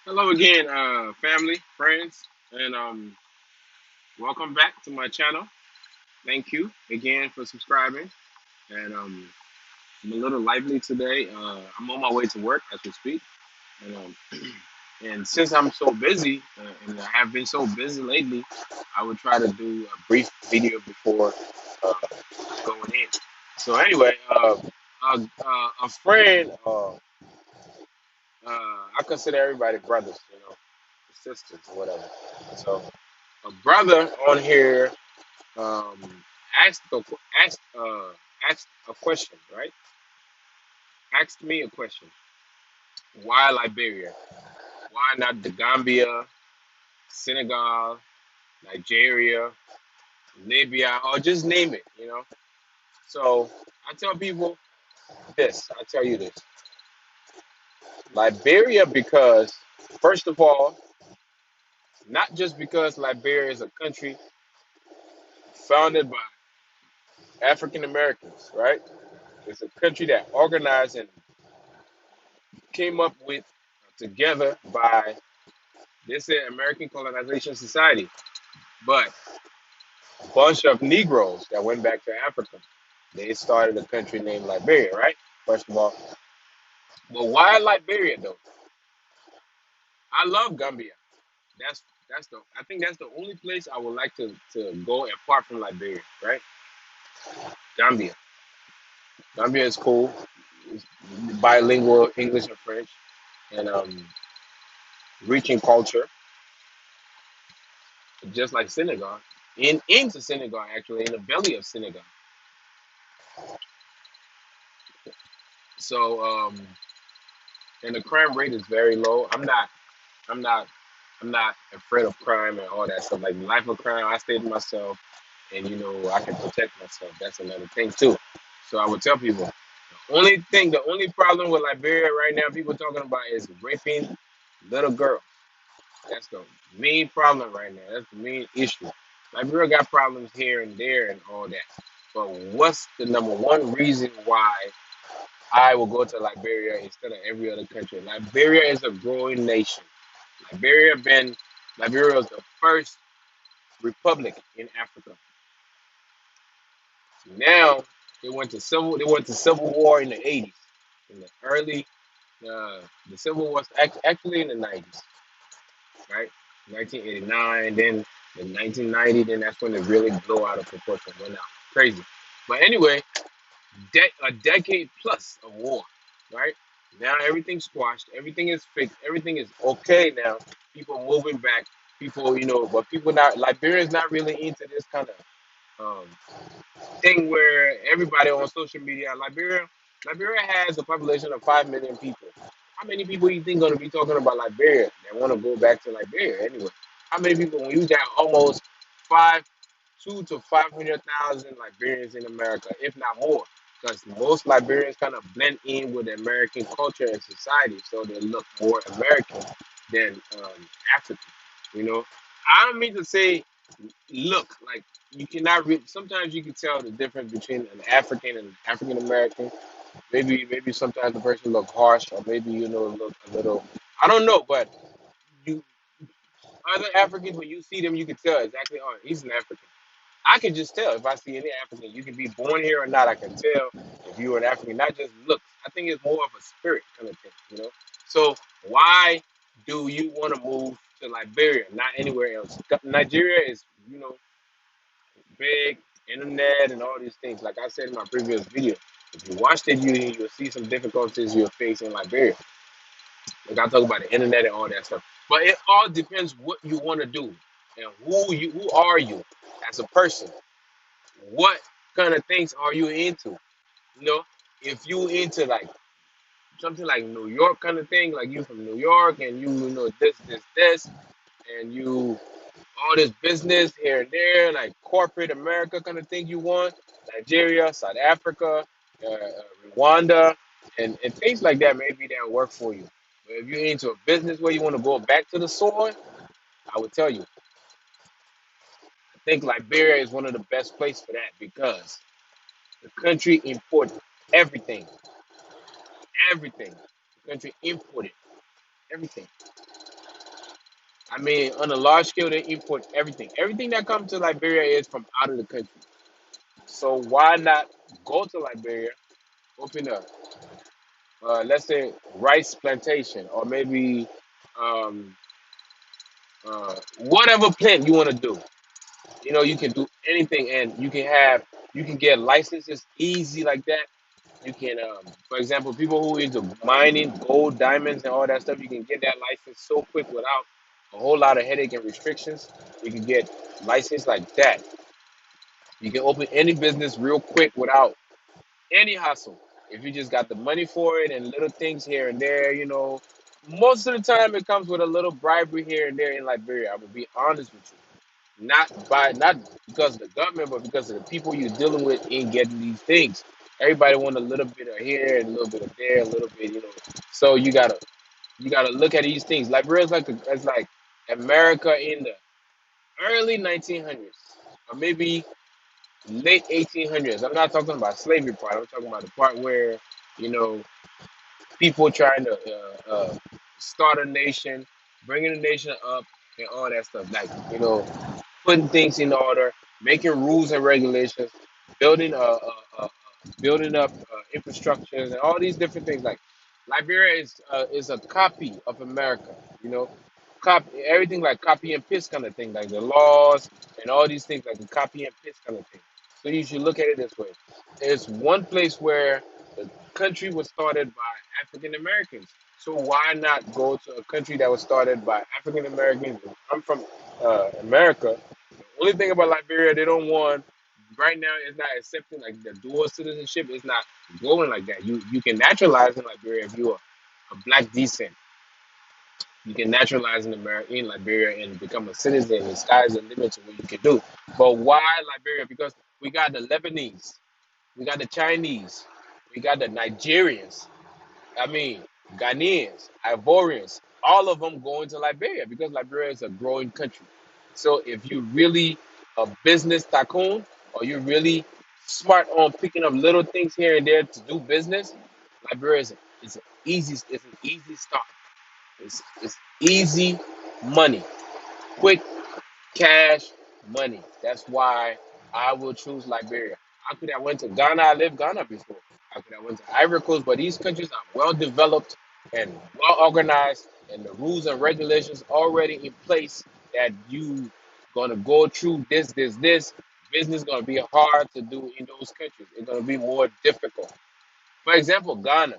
Hello again, family, friends, and welcome back to my channel. Thank you again for subscribing. And I'm a little lively today. I'm on my way to work as we speak, and and since I'm so busy and I have been so busy lately, I would try to do a brief video before uh, going in. So anyway, a friend, I consider everybody brothers, sisters or whatever. So a brother on here um, asked asked asked a question, right? Asked me a question. Why Liberia? Why not the Gambia, Senegal, Nigeria, Libya, or just name it? So I tell people this. I tell you this. Liberia, because first of all, not just because Liberia is a country founded by African Americans, right? It's a country that organized and came up with together by this American Colonization Society, but a bunch of Negroes that went back to Africa. They started a country named Liberia, right? First of all, but why Liberia though? I love Gambia. That's the I think that's the only place I would like to go apart from Liberia, right? Gambia. Gambia is cool. It's bilingual English and French, and rich in culture, just like Senegal. Into Senegal, actually, in the belly of Senegal. So, and the crime rate is very low. I'm not, I'm not afraid of crime and all that stuff. Like life of crime, I stay to myself, and I can protect myself. That's another thing too. So I would tell people, the only problem with Liberia right now, people talking about is raping little girls. That's the main problem right now. That's the main issue. Liberia got problems here and there and all that. But what's the number one reason why I will go to Liberia instead of every other country? Liberia is a growing nation. Liberia been Liberia was the first republic in Africa. Now they went to civil war in the 80s. In the early the civil war was actually in the 90s, right? 1989, then in 1990, then that's when it really blew out of proportion, went out crazy. But anyway, a decade plus of war, right? Now everything's squashed, everything is fixed, everything is okay now. People moving back, but people not Liberians not really into this kind of thing where everybody on social media. Liberia has a population of 5 million people. How many people you think going to be talking about Liberia that want to go back to Liberia anyway? How many people when you got almost five, 2 to 500,000 Liberians in America, if not more? Because most Liberians kind of blend in with American culture and society, so they look more American than African. You know, I don't mean to say look like you cannot read. Sometimes you can tell the difference between an African and African American. Maybe sometimes the person look harsh, or maybe look a little. I don't know, but you other Africans when you see them, you can tell exactly. Oh, he's an African. I can just tell if I see any African. You can be born here or not. I can tell if you're an African, not just looks. I think it's more of a spirit kind of thing. So why do you want to move to Liberia, not anywhere else? Nigeria is, big internet and all these things. Like I said in my previous video, if you watch the video, you'll see some difficulties you'll face in Liberia. Like I talk about the internet and all that stuff. But it all depends what you want to do and who are you as a person. What kind of things are you into? You know, if you into like something like New York kind of thing, like you from New York and you know this, and you all this business here and there, like corporate America kind of thing you want, Nigeria, South Africa, Rwanda, and things like that, maybe that'll work for you. But if you're into a business where you want to go back to the soil, I would tell you, I think Liberia is one of the best places for that because the country imported everything, everything. The country imported everything. I mean, on a large scale, they import everything. Everything that comes to Liberia is from out of the country. So why not go to Liberia, open a, let's say, rice plantation, or maybe um, whatever plant you want to do. You know, you can do anything, and you can get licenses easy like that. You can, for example, people who into mining, gold, diamonds, and all that stuff, you can get that license so quick without a whole lot of headache and restrictions. You can get license like that. You can open any business real quick without any hustle. If you just got the money for it and little things here and there, you know, most of the time it comes with a little bribery here and there in Liberia. I will be honest with you. Not because of the government, but because of the people you're dealing with in getting these things. Everybody want a little bit of here and a little bit of there, a little bit, you know. So you gotta look at these things. Liberia is like it's like America in the early 1900s, or maybe late 1800s. I'm not talking about slavery part. I'm talking about the part where you know people trying to start a nation, bringing the nation up, and all that stuff. Like putting things in order, making rules and regulations, building building up infrastructures and all these different things. Like Liberia is a copy of America. You know, copy everything like copy and paste kind of thing, like the laws and all these things like the copy and paste kind of thing. So you should look at it this way: it's one place where the country was started by African Americans. So why not go to a country that was started by African Americans? I'm from America. The only thing about Liberia, they don't want right now is not accepting like the dual citizenship. It's not going like that. You can naturalize in Liberia if you're a black descent. You can naturalize in Liberia and become a citizen. The sky's the limit to what you can do. But why Liberia? Because we got the Lebanese, we got the Chinese, we got the Nigerians. I mean, Ghanaians, Ivorians, all of them going to Liberia because Liberia is a growing country. So if you really a business tycoon or you really smart on picking up little things here and there to do business, Liberia is an easy start. It's easy money, quick cash money. That's why I will choose Liberia. I could have went to Ghana. I lived Ghana before. I could have went to Ivory Coast, but these countries are well developed and well organized, and the rules and regulations already in place that you gonna go through this. Business gonna be hard to do in those countries. It's gonna be more difficult. For example, Ghana.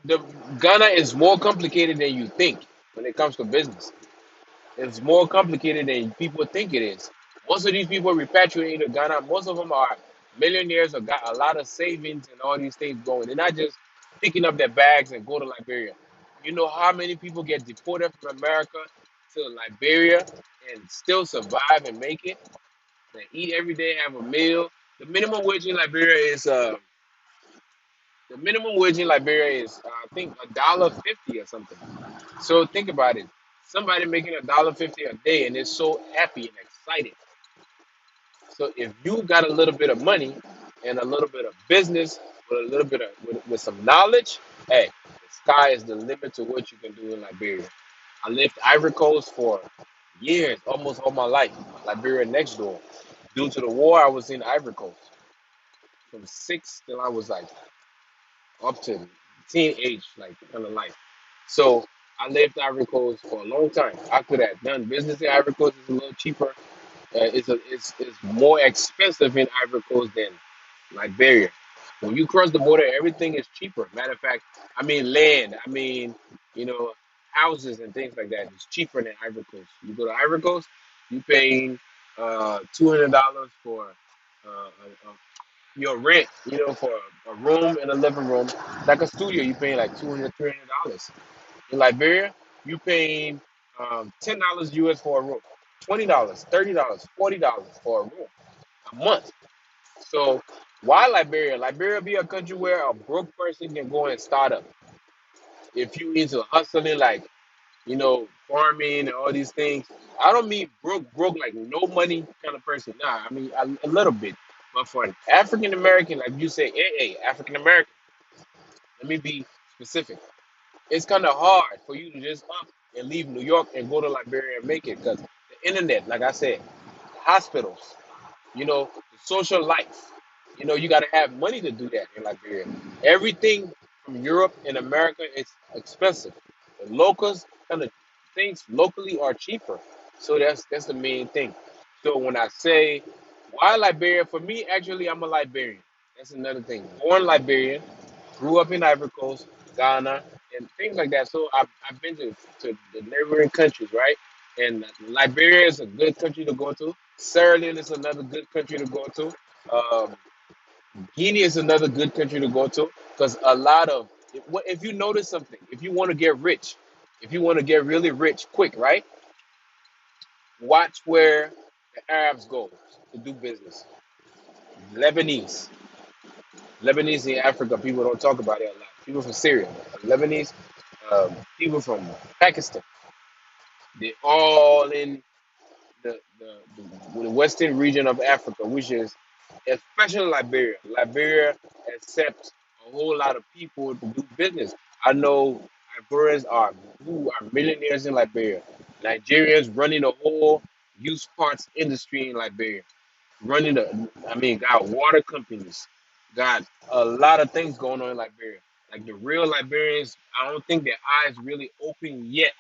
The Ghana is more complicated than you think when it comes to business. It's more complicated than people think it is. Most of these people repatriating to Ghana, most of them are millionaires or got a lot of savings and all these things going. They're not just picking up their bags and go to Liberia. You know how many people get deported from America to Liberia and still survive and make it? They eat every day, have a meal. The minimum wage in Liberia is I think $1.50 or something. So think about it. Somebody making $1.50 a day and is so happy and excited. So if you got a little bit of money and a little bit of business with a little bit of with some knowledge, hey, the sky is the limit to what you can do in Liberia. I lived Ivory Coast for years, almost all my life. Liberia next door. Due to the war, I was in Ivory Coast from six till I was like up to teenage, like kind of life. So I lived Ivory Coast for a long time. I could have done business in Ivory Coast. It's a little cheaper. It's more expensive in Ivory Coast than Liberia. When you cross the border, everything is cheaper. Matter of fact, I mean land. I mean, you know, houses and things like that. It's cheaper than Ivory Coast. You go to Ivory Coast, you paying $200 for your rent. You know, for a room and a living room, like a studio, you paying like $200, $300. In Liberia, you paying $10 US for a room, $20, $30, $40 for a room a month. So why Liberia? Liberia be a country where a broke person can go and start up. If you into hustling, like farming and all these things. I don't mean broke like no money kind of person. Nah, I mean a little bit. But for an African American, like you say, hey, African American. Let me be specific. It's kind of hard for you to just up and leave New York and go to Liberia and make it. Because the internet, like I said, the hospitals, the social life. You got to have money to do that in Liberia. Everything from Europe and America is expensive. The locals kind of things locally are cheaper. So that's the main thing. So when I say why Liberia, for me, actually, I'm a Liberian. That's another thing. Born Liberian, grew up in Ivory Coast, Ghana, and things like that. So I've been to the neighboring countries, right? And Liberia is a good country to go to. Sierra Leone is another good country to go to. Um, Guinea is another good country to go to because a lot of if you notice something, if you want to get rich, if you want to get really rich quick, right? Watch where the Arabs go to do business. Lebanese, Lebanese in Africa, people don't talk about it a lot. People from Syria, Lebanese, people from Pakistan, they all in the western region of Africa, which is especially Liberia. Liberia accepts a whole lot of people to do business. I know Ivorians who are millionaires in Liberia. Nigerians running the whole used parts industry in Liberia. Got water companies, got a lot of things going on in Liberia. Like the real Liberians, I don't think their eyes really open yet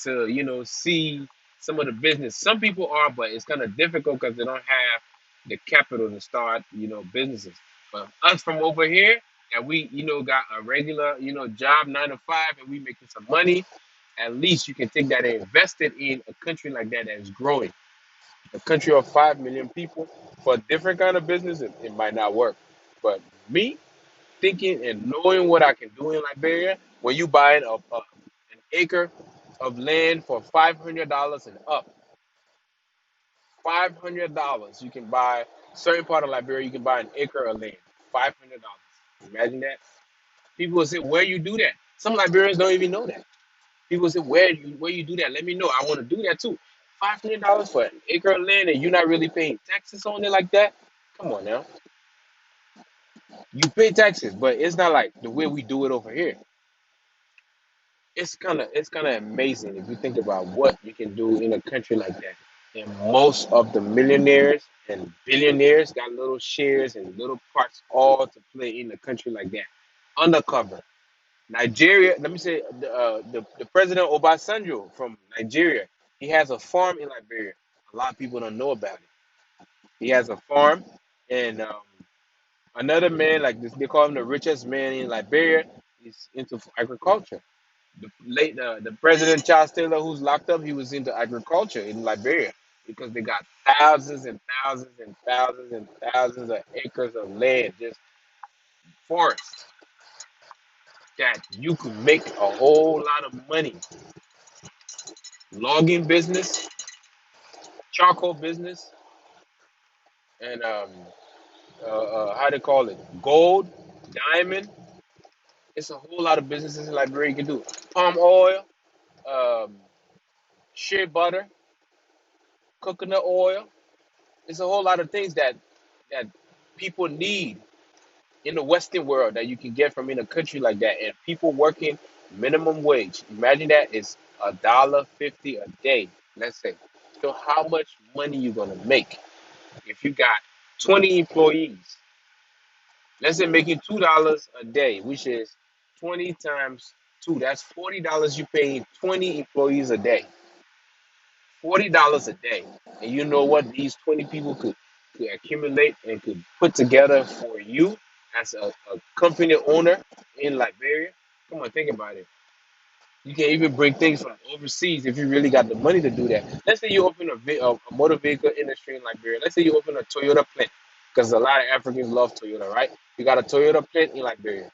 to see some of the business. Some people are, but it's kind of difficult because they don't have the capital to start businesses. But us from over here, and we got a regular job 9 to 5, and we making some money. At least you can take that and invest it in a country like that is growing. A country of 5 million people for a different kind of business, it might not work. But me thinking and knowing what I can do in Liberia, when you buy an acre of land for $500 and up, $500 you can buy certain part of Liberia. You can buy an acre of land, $500. Imagine that. People will say, "Where you do that?" Some Liberians don't even know that. People say, "Where you do that? Let me know. I want to do that too." $500 for an acre of land, and you're not really paying taxes on it like that. Come on now, you pay taxes, but it's not like the way we do it over here. It's kind of amazing if you think about what you can do in a country like that. And most of the millionaires and billionaires got little shares and little parts all to play in a country like that. Undercover. Nigeria, let me say the president Obasanjo from Nigeria, he has a farm in Liberia. A lot of people don't know about it. He has a farm, and another man like this, they call him the richest man in Liberia. He's into agriculture. The president Charles Taylor, who's locked up, he was into agriculture in Liberia because they got thousands and thousands and thousands and thousands of acres of land, just forest that you could make a whole lot of money. Logging business, charcoal business, and how they call it, gold, diamond. It's a whole lot of businesses in Liberia you can do. Palm oil, um, shea butter, coconut oil. It's a whole lot of things that people need in the Western world that you can get from in a country like that. And people working minimum wage. Imagine that is $1.50 a day, let's say. So how much money you gonna make if you got 20 employees? Let's say making $2 a day, which is 20 times two. That's $40 you paying 20 employees a day. $40 a day. And you know what these 20 people could accumulate and could put together for you as a company owner in Liberia? Come on, think about it. You can even bring things from overseas if you really got the money to do that. Let's say you open a motor vehicle industry in Liberia. Let's say you open a Toyota plant, because a lot of Africans love Toyota, right? You got a Toyota plant in Liberia,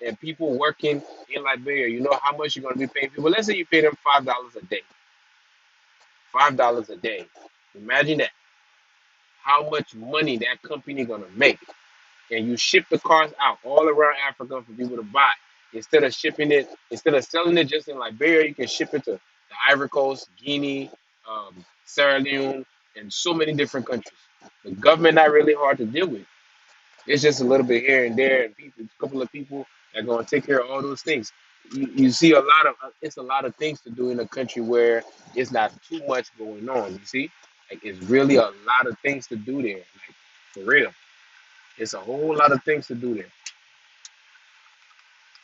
and people working in Liberia. You know how much you're going to be paying people. Let's say you pay them $5 a day. $5 a day. Imagine that. How much money that company gonna make, and you ship the cars out all around Africa for people to buy. Instead of selling it just in Liberia, you can ship it to the Ivory Coast, Guinea, Sierra Leone, and so many different countries. The government not really hard to deal with. It's just a little bit here and there, and a couple of people that are gonna take care of all those things. you see a lot of it's a lot of things to do in a country where it's not too much going on. You see, like it's really a lot of things to do there. Like for real, it's a whole lot of things to do there.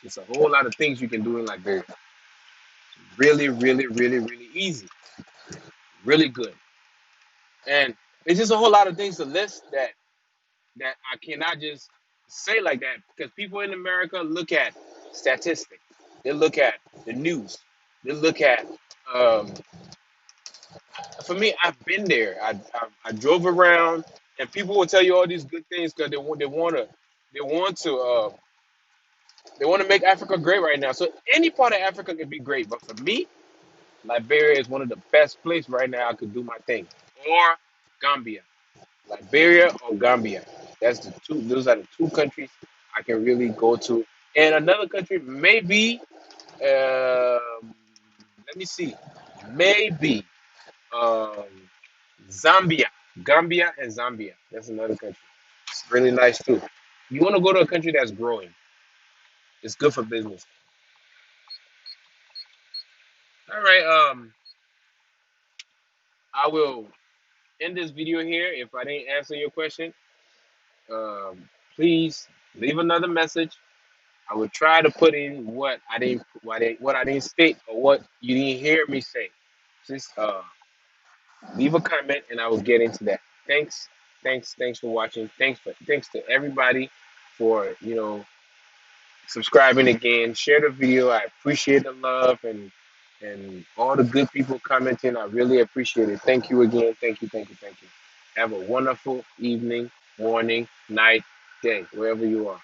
It's a whole lot of things you can do in Liberia. Really, really, really, really easy. Really good. And it's just a whole lot of things to list that I cannot just say like that because people in America look at statistics. They look at the news. They look at um, for me, I've been there. I drove around, and people will tell you all these good things because they want to they want to make Africa great right now. So any part of Africa can be great, but for me, Liberia is one of the best places right now I could do my thing. Or Gambia, Liberia or Gambia. That's the two. Those are the two countries I can really go to. And another country, maybe. Let me see. Maybe. Um, Zambia, Gambia, and Zambia. That's another country. It's really nice too. You want to go to a country that's growing. It's good for business. All right. I will end this video here. If I didn't answer your question, please leave another message. I will try to put in what I didn't state or what you didn't hear me say. Just leave a comment and I will get into that. Thanks, thanks for watching. Thanks to everybody for subscribing again. Share the video. I appreciate the love and all the good people commenting. I really appreciate it. Thank you again. Thank you, thank you, thank you. Have a wonderful evening, morning, night, day, wherever you are.